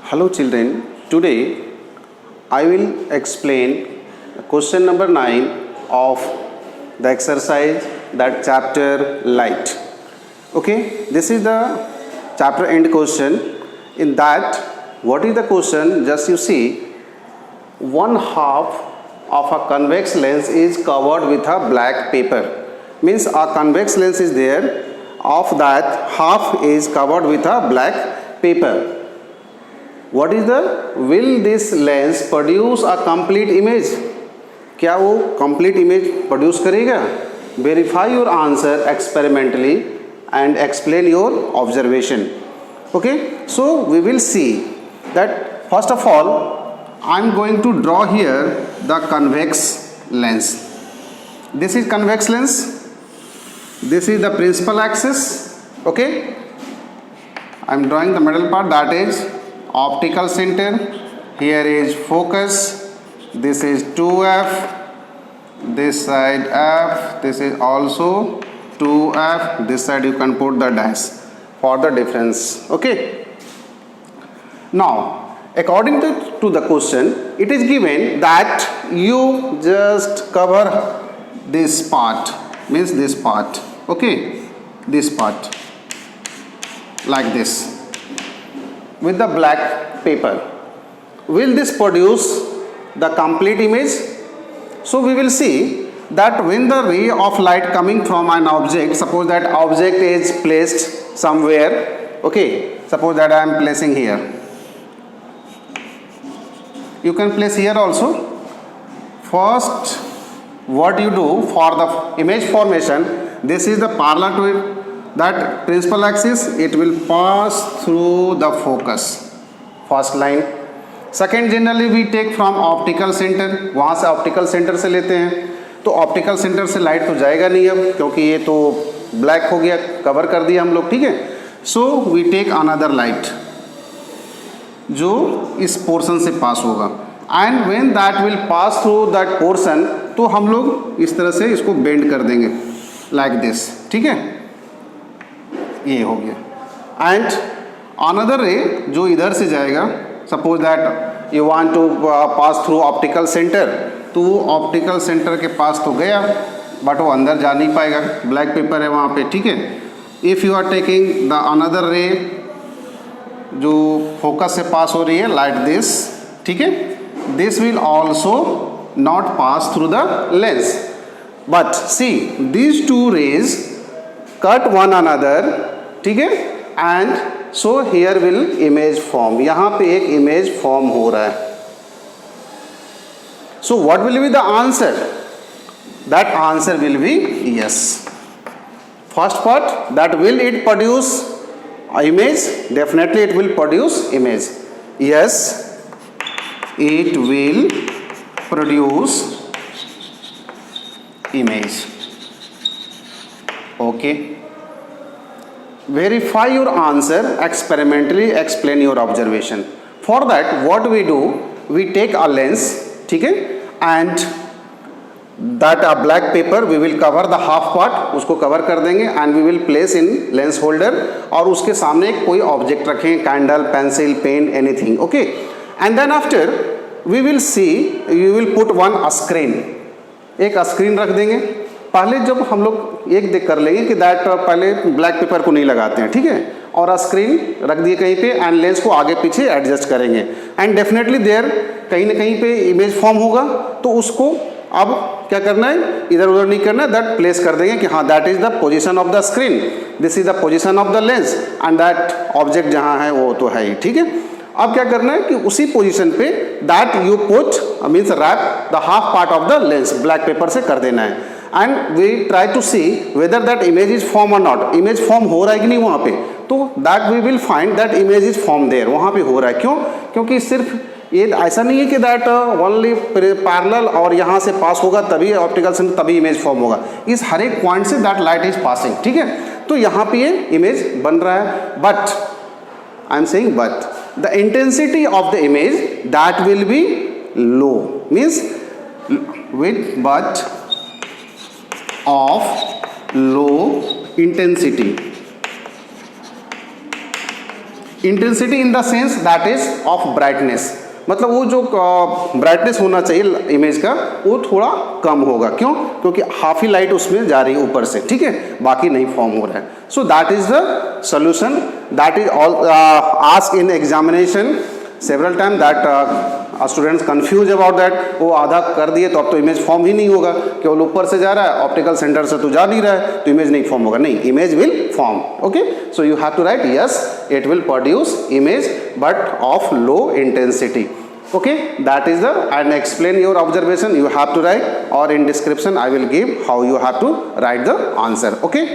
Hello children, today I will explain question number 9 of the exercise that chapter light. Okay, this is the chapter end question. In that, what is the question? Just you see, one half of a convex lens is covered with a black paper. Means a convex lens is there, of that half is covered with a black paper. What is the, will this lens produce a complete image? क्या वो complete image produce करेगा? Verify your answer experimentally and explain your observation. Okay, so we will see that first of all I am going to draw here the convex lens. This is convex lens. This is the principal axis. Okay, I am drawing the middle part, that is optical center. Here is focus. This is 2f. This side f. This is also 2f. This side you can put the dash for the difference. Okay. Now, according to the question, it is given that you just cover this part, means this part. Okay, this part like this with the black paper. Will this produce the complete image? So we will see that when the ray of light coming from an object, suppose that object is placed somewhere. Okay, suppose that I am placing here. You can place here also. First, what you do for the image formation, this is the parallel to it. That principal axis, it will pass through the focus, first line. Second, generally we take from optical center, वहाँ से optical center से लेते हैं. तो optical center से light तो जाएगा नहीं अब, क्योंकि ये तो black हो गया, cover कर दिया हम लोग, ठीक है. So we take another light जो इस portion से pass होगा, and when that will pass through that portion, तो हम लोग इस तरह से इसको bend कर देंगे like this, ठीक है. ये हो गया. एंड अनदर रे जो इधर से जाएगा, suppose that you want to pass through optical centre, तो वो ऑप्टिकल सेंटर के पास तो गया बट वो अंदर जा नहीं पाएगा, ब्लैक पेपर है वहाँ पे, ठीक है. If you are taking the another रे जो फोकस से पास हो रही है लाइक दिस, ठीक है, this will also not pass through the lens. But see these two raise cut one another, ठीक है, and so here will image form. यहाँ पे एक इमेज फॉर्म हो रहा है. So what will be the answer? That answer will be yes. First part, that will it produce image? Definitely it will produce image. Yes, it will produce image. Okay, verify your answer experimentally, explain your observation. For that what we do, we take a lens, ठीक है, and that a black paper we will cover the half part, उसको cover कर देंगे and we will place in lens holder, और उसके सामने कोई object रखें, candle, pencil, pen, anything. Okay, and then after we will see, you will put one screen, एक screen रख देंगे. पहले जब हम लोग एक देख कर लेंगे कि दैट पहले ब्लैक पेपर को नहीं लगाते हैं, ठीक है, और स्क्रीन रख दिए कहीं पे एंड लेंस को आगे पीछे एडजस्ट करेंगे एंड डेफिनेटली देयर कहीं ना कहीं पे इमेज फॉर्म होगा. तो उसको अब क्या करना है, इधर उधर नहीं करना है, दैट प्लेस कर देंगे कि हाँ that is the position of the screen, this is the position of the lens and that object जहाँ है वो तो है ही, ठीक है. अब क्या करना है कि उसी पोजीशन पे that you put means wrap the half part of the lens black pepper से कर देना है. And we try to see whether that image is form और नॉट. इमेज फॉर्म हो रहा है कि नहीं वहाँ पे, तो that we will find that image is form there, वहाँ पे हो रहा है. क्यों? क्योंकि सिर्फ ये ऐसा नहीं है कि दैट ओनली पैरेलल और यहाँ से पास होगा तभी ऑप्टिकल सेंटर तभी इमेज फॉर्म होगा. इस हर एक point say that light is passing, ठीक है. तो यहाँ पे ये इमेज बन रहा है. But I am saying but the intensity of the image that will be low, means with but of low intensity. Intensity in the sense that is of brightness, मतलब वो जो ब्राइटनेस होना चाहिए इमेज का वो थोड़ा कम होगा, क्यों? क्योंकि हाफ ही लाइट उसमें जा रही है ऊपर से, ठीक है, बाकी नहीं फॉर्म हो रहा है. So that is the solution, that is all ask in examination several time, that students confuse about that. वो आधा कर दिए तो अब तो इमेज फॉर्म ही नहीं होगा, केवल ऊपर से जा रहा है, ऑप्टिकल सेंटर से तो जा नहीं रहा है, तो इमेज नहीं फॉर्म होगा. नहीं, image will form. Okay, so you have to right yes, it will produce image but of low intensity. Okay, that is the, and explain your observation you have to write, or in description I will give how you have to write the answer. Okay.